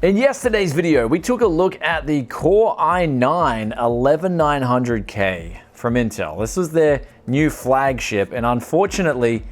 In yesterday's video, we took a look at the Core i9 11900K from Intel. This was their new flagship, and unfortunately,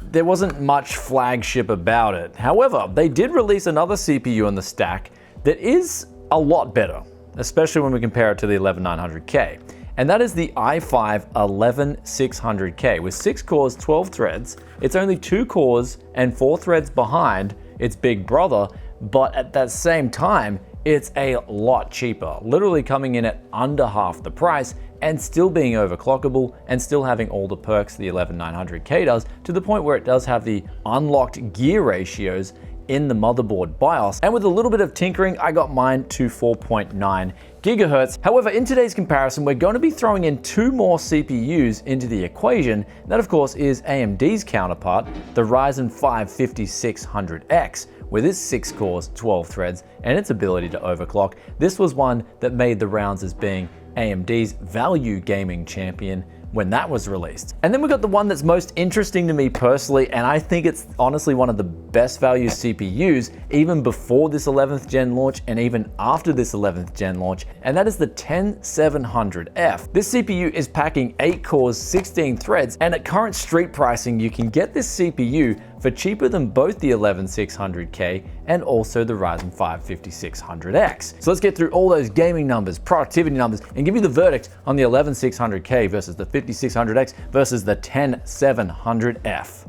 there wasn't much flagship about it. However, they did release another CPU in the stack that is a lot better, especially when we compare it to the 11900K. And that is the i5 11600K with 6 cores, 12 threads. It's only 2 cores and 4 threads behind its big brother, but at that same time, it's a lot cheaper, literally coming in at under half the price and still being overclockable and still having all the perks the 11900K does, to the point where it does have the unlocked gear ratios in the motherboard BIOS. And with a little bit of tinkering, I got mine to 4.9 gigahertz. However, in today's comparison, we're going to be throwing in 2 more CPUs into the equation. That, of course, is AMD's counterpart, the Ryzen 5 5600X, with its 6 cores, 12 threads, and its ability to overclock. This was one that made the rounds as being AMD's value gaming champion when that was released. And then we got the one that's most interesting to me personally, and I think it's honestly one of the best value CPUs even before this 11th gen launch and even after this 11th gen launch, and that is the 10700F. This CPU is packing 8 cores, 16 threads, and at current street pricing, you can get this CPU for cheaper than both the 11600K and also the Ryzen 5 5600X. So let's get through all those gaming numbers, productivity numbers, and give you the verdict on the 11600K versus the 5600X versus the 10700F.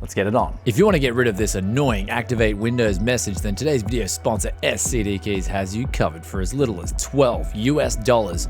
Let's get it on. If you want to get rid of this annoying activate Windows message, then today's video sponsor SCD Keys has you covered for as little as $12 US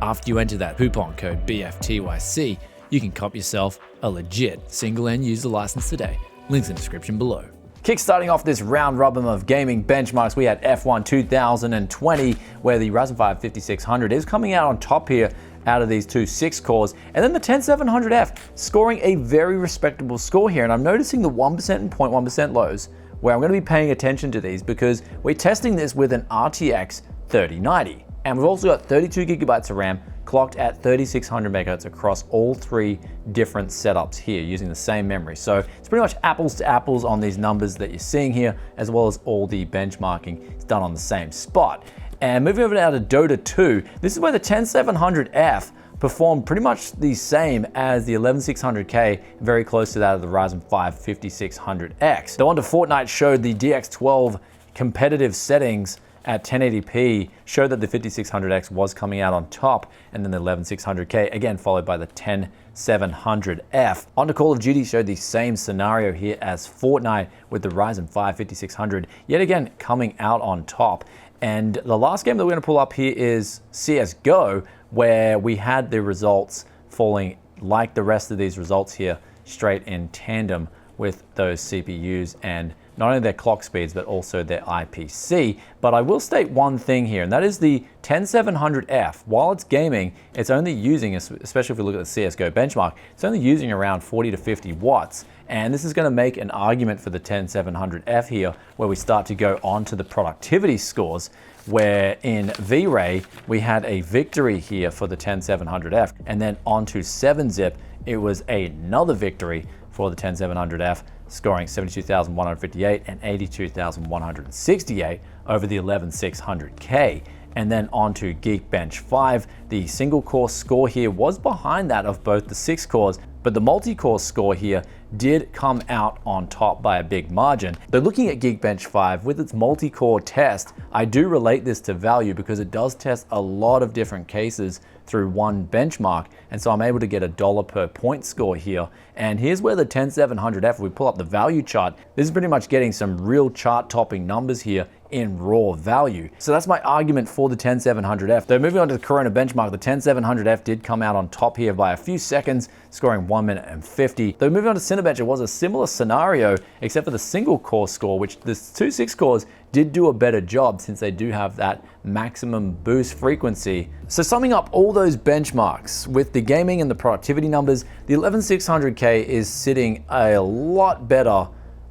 after you enter that coupon code BFTYC. You can cop yourself a legit single end user license today. Links in the description below. Kickstarting off this round robin of gaming benchmarks, we had F1 2020, where the Ryzen 5 5600 is coming out on top here out of these 2 6 cores, and then the 10700F scoring a very respectable score here. And I'm noticing the 1% and 0.1% lows, where I'm going to be paying attention to these because we're testing this with an RTX 3090. And we've also got 32 gigabytes of RAM clocked at 3600 megahertz across all 3 different setups here using the same memory. So it's pretty much apples to apples on these numbers that you're seeing here, as well as all the benchmarking is done on the same spot. And moving over now to Dota 2, this is where the 10700F performed pretty much the same as the 11600K, very close to that of the Ryzen 5 5600X. Though onto Fortnite showed the DX12 competitive settings at 1080p, showed that the 5600X was coming out on top, and then the 11600K, again followed by the 10700F. Onto Call of Duty showed the same scenario here as Fortnite, with the Ryzen 5 5600 yet again coming out on top. And the last game that we're going to pull up here is CSGO, where we had the results falling like the rest of these results here, straight in tandem with those CPUs and not only their clock speeds, but also their IPC. But I will state one thing here, and that is the 10700F. While it's gaming, it's only using, especially if we look at the CSGO benchmark, it's only using around 40 to 50 watts. And this is going to make an argument for the 10700F here, where we start to go on to the productivity scores, where in V-Ray, we had a victory here for the 10700F, and then onto 7-Zip, it was another victory for the 10700F, scoring 72,158 and 82,168 over the 11600K. And then onto Geekbench 5, the single core score here was behind that of both the 6 cores, but the multi-core score here did come out on top by a big margin. Though looking at Geekbench 5 with its multi-core test, I do relate this to value because it does test a lot of different cases through one benchmark, and so I'm able to get a $1 per point score here. And here's where the 10700F, if we pull up the value chart, this is pretty much getting some real chart topping numbers here in raw value. So that's my argument for the 10700F. Though moving on to the Corona benchmark, the 10700F did come out on top here by a few seconds, scoring 1 minute and 50. Though moving on to Cinebench, it was a similar scenario, except for the single core score, which the 2 6 cores did do a better job since they do have that maximum boost frequency. So summing up all those benchmarks with the gaming and the productivity numbers, the 11600K is sitting a lot better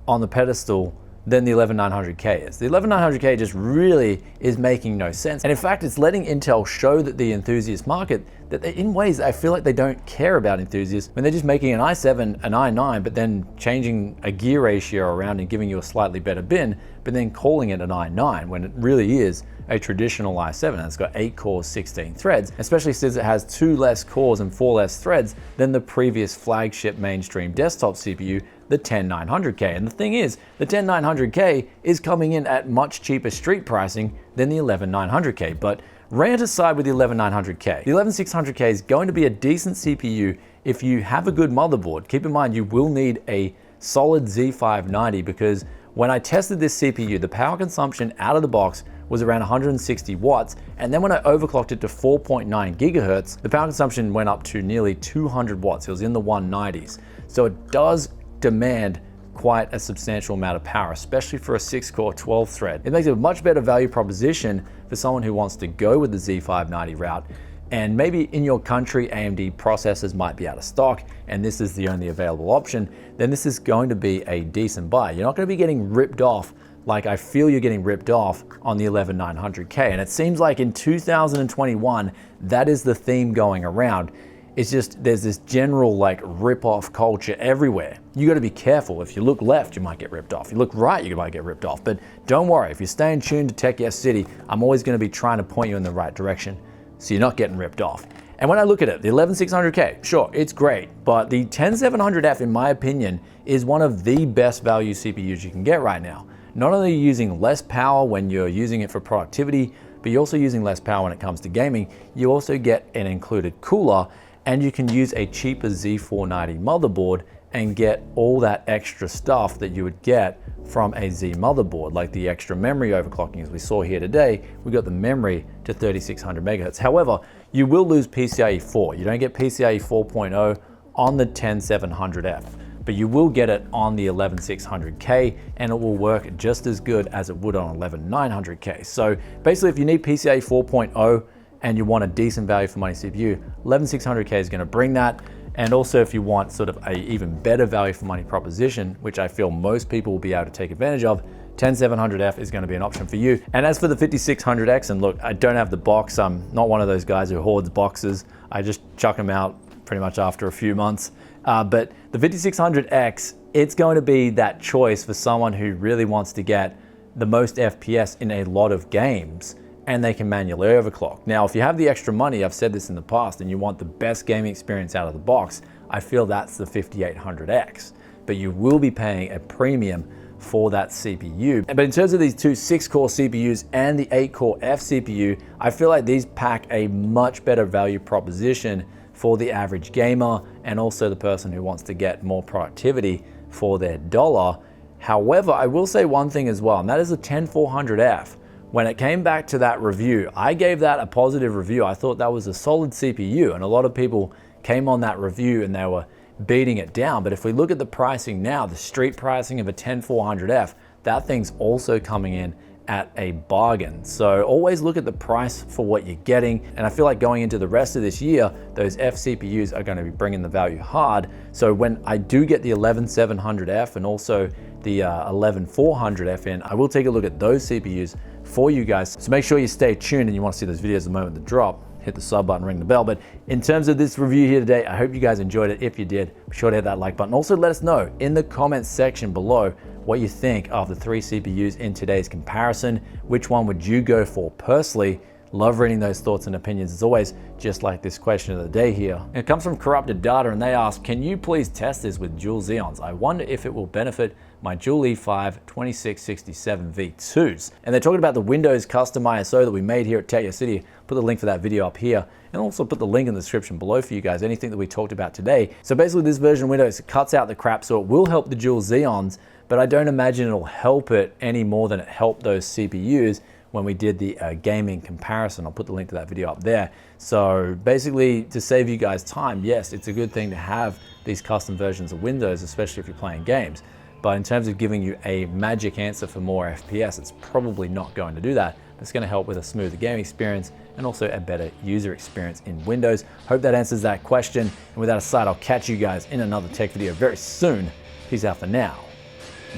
on the pedestal than the 11900K is. The 11900K just really is making no sense. And in fact, it's letting Intel show that the enthusiast market, that in ways I feel like they don't care about enthusiasts when they're just making an i7, an i9, but then changing a gear ratio around and giving you a slightly better bin, but then calling it an i9 when it really is a traditional i7 and it's got 8 cores, 16 threads, especially since it has 2 less cores and 4 less threads than the previous flagship mainstream desktop CPU, the 10900K. And the thing is, the 10900K is coming in at much cheaper street pricing than the 11900K. But rant aside with the 11900K, the 11600K is going to be a decent CPU if you have a good motherboard. Keep in mind, you will need a solid Z590 because when I tested this CPU, the power consumption out of the box was around 160 watts. And then when I overclocked it to 4.9 gigahertz, the power consumption went up to nearly 200 watts. It was in the 190s. So it does demand quite a substantial amount of power, especially for a 6-core 12-thread. It makes it a much better value proposition for someone who wants to go with the Z590 route. And maybe in your country, AMD processors might be out of stock and this is the only available option, then this is going to be a decent buy. You're not going to be getting ripped off like I feel you're getting ripped off on the 11900K. And it seems like in 2021, that is the theme going around. It's just, there's this general like rip-off culture everywhere. You gotta be careful. If you look left, you might get ripped off. You look right, you might get ripped off. But don't worry, if you're staying tuned to Tech Yes City, I'm always gonna be trying to point you in the right direction so you're not getting ripped off. And when I look at it, the 11600K, sure, it's great, but the 10700F, in my opinion, is one of the best value CPUs you can get right now. Not only are you using less power when you're using it for productivity, but you're also using less power when it comes to gaming. You also get an included cooler, and you can use a cheaper Z490 motherboard and get all that extra stuff that you would get from a Z motherboard, like the extra memory overclocking as we saw here today. We got the memory to 3600 megahertz. However, you will lose PCIe 4. You don't get PCIe 4.0 on the 10700F, but you will get it on the 11600K and it will work just as good as it would on 11900K. So basically, if you need PCIe 4.0 and you want a decent value for money CPU, 11600K is going to bring that. And also if you want sort of a even better value for money proposition, which I feel most people will be able to take advantage of, 10700F is going to be an option for you. And as for the 5600X, and look, I don't have the box. I'm not one of those guys who hoards boxes. I just chuck them out pretty much after a few months. But the 5600X, it's going to be that choice for someone who really wants to get the most FPS in a lot of games, and they can manually overclock. Now, if you have the extra money, I've said this in the past, and you want the best gaming experience out of the box, I feel that's the 5800X. But you will be paying a premium for that CPU. But in terms of these two 6-core CPUs and the 8-core F CPU, I feel like these pack a much better value proposition for the average gamer and also the person who wants to get more productivity for their dollar. However, I will say one thing as well, and that is the 10400F. When it came back to that review, I gave that a positive review. I thought that was a solid CPU, and a lot of people came on that review and they were beating it down. But if we look at the pricing now, the street pricing of a 10400F, that thing's also coming in at a bargain. So always look at the price for what you're getting. And I feel like going into the rest of this year, those F CPUs are going to be bringing the value hard. So when I do get the 11700F and also the 11400F in, I will take a look at those CPUs for you guys. So make sure you stay tuned and you want to see those videos the moment they drop. Hit the sub button, ring the bell. But in terms of this review here today, I hope you guys enjoyed it. If you did, be sure to hit that like button. Also, let us know in the comments section below what you think of the 3 CPUs in today's comparison. Which one would you go for personally? Love reading those thoughts and opinions as always, just like this question of the day here. It comes from Corrupted Data and they ask, can you please test this with dual Xeons? I wonder if it will benefit my dual E5 2667 V2s. And they're talking about the Windows custom ISO that we made here at Tech Yes City. Put the link for that video up here and also put the link in the description below for you guys, anything that we talked about today. So basically this version of Windows cuts out the crap, so it will help the dual Xeons, but I don't imagine it'll help it any more than it helped those CPUs when we did the gaming comparison. I'll put the link to that video up there. So basically, to save you guys time, yes, it's a good thing to have these custom versions of Windows, especially if you're playing games. But in terms of giving you a magic answer for more FPS, it's probably not going to do that. It's going to help with a smoother game experience and also a better user experience in Windows. Hope that answers that question. And with that aside, I'll catch you guys in another tech video very soon. Peace out for now.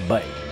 Bye.